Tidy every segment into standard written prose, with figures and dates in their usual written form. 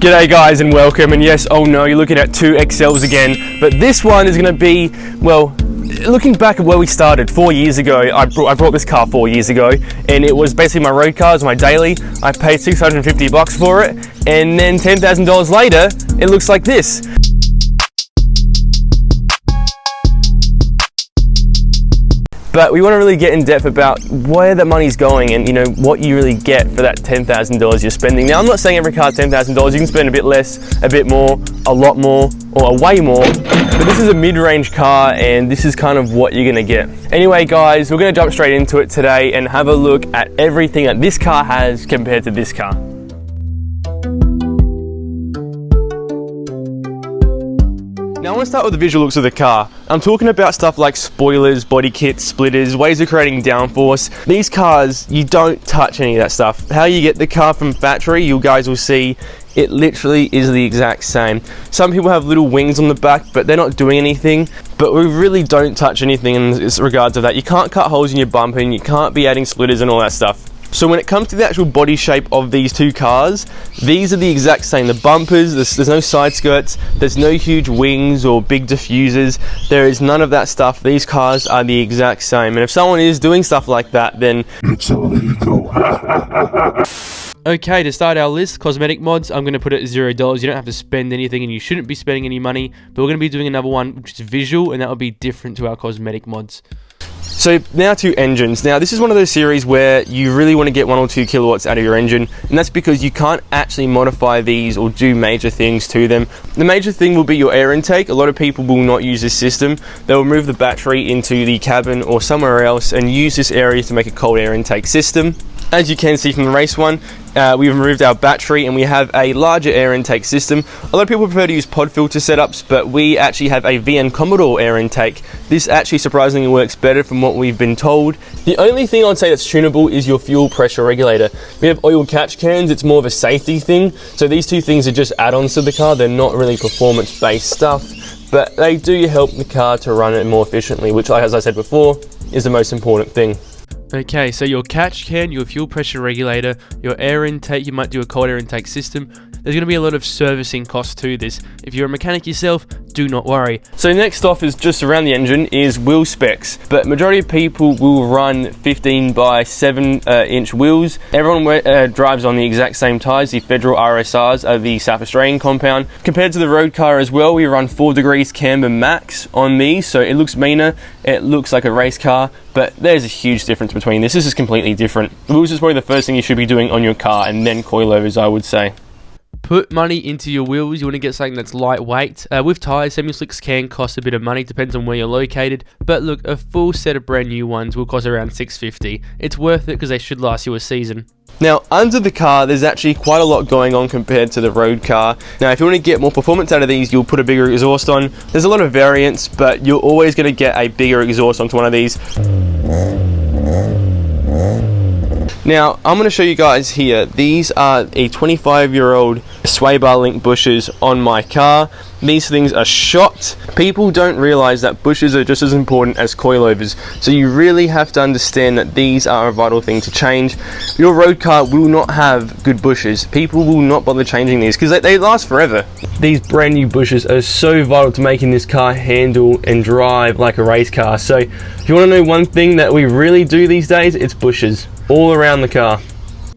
G'day guys and welcome, and yes, oh no, you're looking at two Excels again, but this one is going to be, well, looking back at where we started 4 years ago. I brought this car 4 years ago, and it was basically my road car, it was my daily. I paid $650 for it, and then $10,000 later, it looks like this. But we want to really get in depth about where the money's going and, you know, what you really get for that $10,000 you're spending. Now, I'm not saying every car is $10,000. You can spend a bit less, a bit more, a lot more, or a way more. But this is a mid-range car, and this is kind of what you're going to get. Anyway, guys, we're going to jump straight into it today and have a look at everything that this car has compared to this car. Now I want to start with the visual looks of the car. I'm talking about stuff like spoilers, body kits, splitters, ways of creating downforce. These cars, you don't touch any of that stuff. How you get the car from factory, you guys will see, it literally is the exact same. Some people have little wings on the back, but they're not doing anything. But we really don't touch anything in regards to that. You can't cut holes in your bumper, and you can't be adding splitters and all that stuff. So when it comes to the actual body shape of these two cars, these are the exact same. The bumpers, there's no side skirts, there's no huge wings or big diffusers. There is none of that stuff. These cars are the exact same. And if someone is doing stuff like that, then it's illegal. Okay, to start our list, cosmetic mods, I'm going to put it at $0. You don't have to spend anything, and you shouldn't be spending any money. But we're going to be doing another one, which is visual, and that will be different to our cosmetic mods. So now to engines. Now this is one of those series where you really want to get 1 or 2 kilowatts out of your engine, and that's because you can't actually modify these or do major things to them. The major thing will be your air intake. A lot of people will not use this system. They'll move the battery into the cabin or somewhere else and use this area to make a cold air intake system. As you can see from the race one, we've removed our battery and we have a larger air intake system. A lot of people prefer to use pod filter setups, but we actually have a VN Commodore air intake. This actually surprisingly works better from what we've been told. The only thing I'd say that's tunable is your fuel pressure regulator. We have oil catch cans, it's more of a safety thing. So these two things are just add-ons to the car. They're not really performance-based stuff, but they do help the car to run it more efficiently, which, as I said before, is the most important thing. Okay, so your catch can, your fuel pressure regulator, your air intake, you might do a cold air intake system. There's going to be a lot of servicing costs to this. If you're a mechanic yourself, do not worry. So next off is just around the engine is wheel specs, but majority of people will run 15 by 7 inch wheels. Everyone drives on the exact same tyres. The Federal RSRs are the South Australian compound. Compared to the road car as well, we run 4 degrees camber max on these, so it looks meaner, it looks like a race car, but there's a huge difference between this. This is completely different. Wheels is probably the first thing you should be doing on your car, and then coilovers, I would say. Put money into your wheels. You want to get something that's lightweight. With tyres, semi-slicks can cost a bit of money, depends on where you're located. But look, a full set of brand new ones will cost around $650. It's worth it because they should last you a season. Now, under the car, there's actually quite a lot going on compared to the road car. Now, if you want to get more performance out of these, you'll put a bigger exhaust on. There's a lot of variants, but you're always going to get a bigger exhaust onto one of these. Now, I'm going to show you guys here. These are a 25-year-old sway bar link bushes on my car. These things are shot. People don't realize that bushes are just as important as coilovers. So you really have to understand that these are a vital thing to change. Your road car will not have good bushes. People will not bother changing these because they last forever. These brand new bushes are so vital to making this car handle and drive like a race car. So if you want to know one thing that we really do these days, it's bushes all around the car.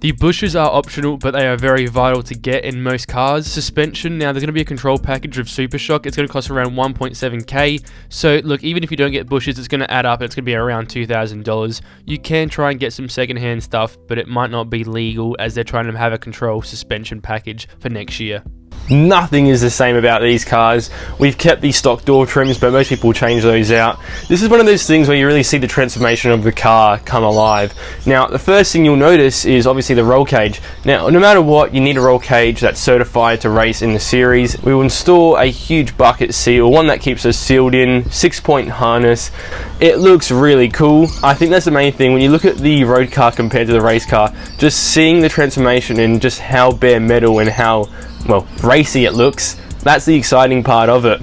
The bushes are optional, but they are very vital to get in most cars. Suspension, now there's going to be a control package of Super Shock. It's going to cost around 1.7k. So look, even if you don't get bushes, it's going to add up. It's going to be around $2,000. You can try and get some secondhand stuff, but it might not be legal as they're trying to have a control suspension package for next year. Nothing is the same about these cars. We've kept the stock door trims, but most people change those out. This is one of those things where you really see the transformation of the car come alive. Now, the first thing you'll notice is obviously the roll cage. Now, no matter what, you need a roll cage that's certified to race in the series. We will install a huge bucket seal, one that keeps us sealed in, 6-point harness. It looks really cool. I think that's the main thing. When you look at the road car compared to the race car, just seeing the transformation and just how bare metal and how, well, racy it looks, that's the exciting part of it.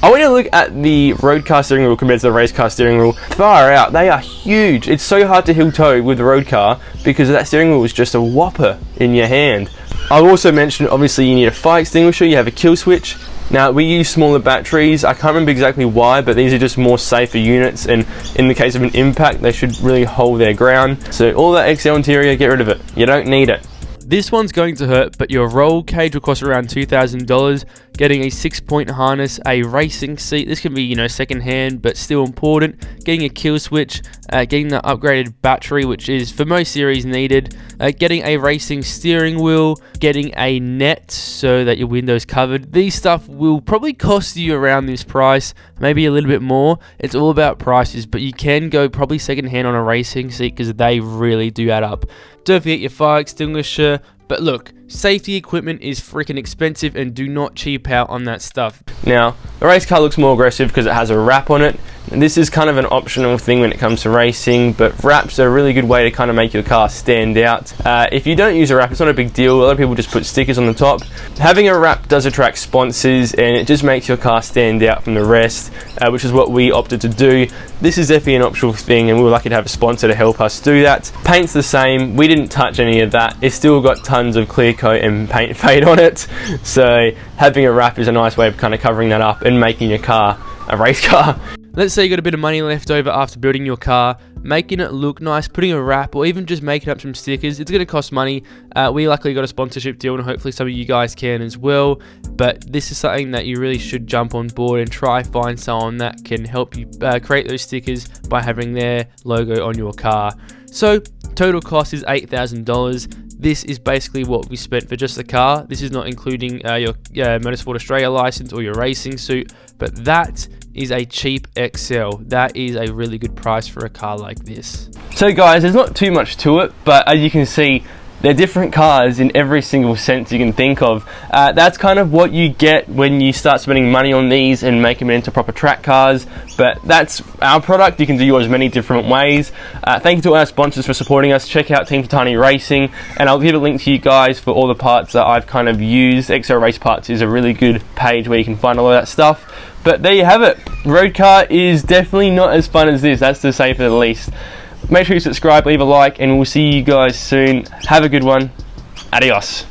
I want you to look at the road car steering wheel compared to the race car steering wheel. Far out, they are huge. It's so hard to heel toe with the road car because that steering wheel is just a whopper in your hand. I'll also mention, obviously you need a fire extinguisher, you have a kill switch. Now we use smaller batteries, I can't remember exactly why, but these are just more safer units, and in the case of an impact they should really hold their ground. So all that Excel interior, get rid of it, you don't need it. This one's going to hurt, but your roll cage will cost around $2,000. Getting a 6-point harness, a racing seat, this can be, second hand, but still important. Getting a kill switch, getting the upgraded battery, which is for most series needed. Getting a racing steering wheel, getting a net so that your window's covered. These stuff will probably cost you around this price, maybe a little bit more. It's all about prices, but you can go probably second hand on a racing seat because they really do add up. Don't forget your fire extinguisher. But look, safety equipment is freaking expensive, and do not cheap out on that stuff. Now, the race car looks more aggressive because it has a wrap on it. And this is kind of an optional thing when it comes to racing, but wraps are a really good way to kind of make your car stand out. If you don't use a wrap, it's not a big deal. A lot of people just put stickers on the top. Having a wrap does attract sponsors, and it just makes your car stand out from the rest, which is what we opted to do. This is definitely an optional thing, and we were lucky to have a sponsor to help us do that. Paint's the same. We didn't touch any of that. It's still got tons of clear coat and paint fade on it, so having a wrap is a nice way of kind of covering that up and making your car a race car. Let's say you got a bit of money left over after building your car, making it look nice, putting a wrap, or even just making up some stickers. It's going to cost money. We luckily got a sponsorship deal, and hopefully some of you guys can as well. But this is something that you really should jump on board and try find someone that can help you create those stickers by having their logo on your car. So total cost is $8,000. This is basically what we spent for just the car. This is not including your Motorsport Australia license or your racing suit, but that is a cheap Excel. That is a really good price for a car like this. So guys, there's not too much to it, but as you can see, they're different cars in every single sense you can think of. That's kind of what you get when you start spending money on these and make them into proper track cars. But that's our product. You can do yours many different ways. Thank you to our sponsors for supporting us. Check out Team Titani Racing, and I'll give a link to you guys for all the parts that I've kind of used. Excel Race Parts is a really good page where you can find all of that stuff. But there you have it. Road car is definitely not as fun as this, that's to say for the least. Make sure you subscribe, leave a like, and we'll see you guys soon. Have a good one. Adios.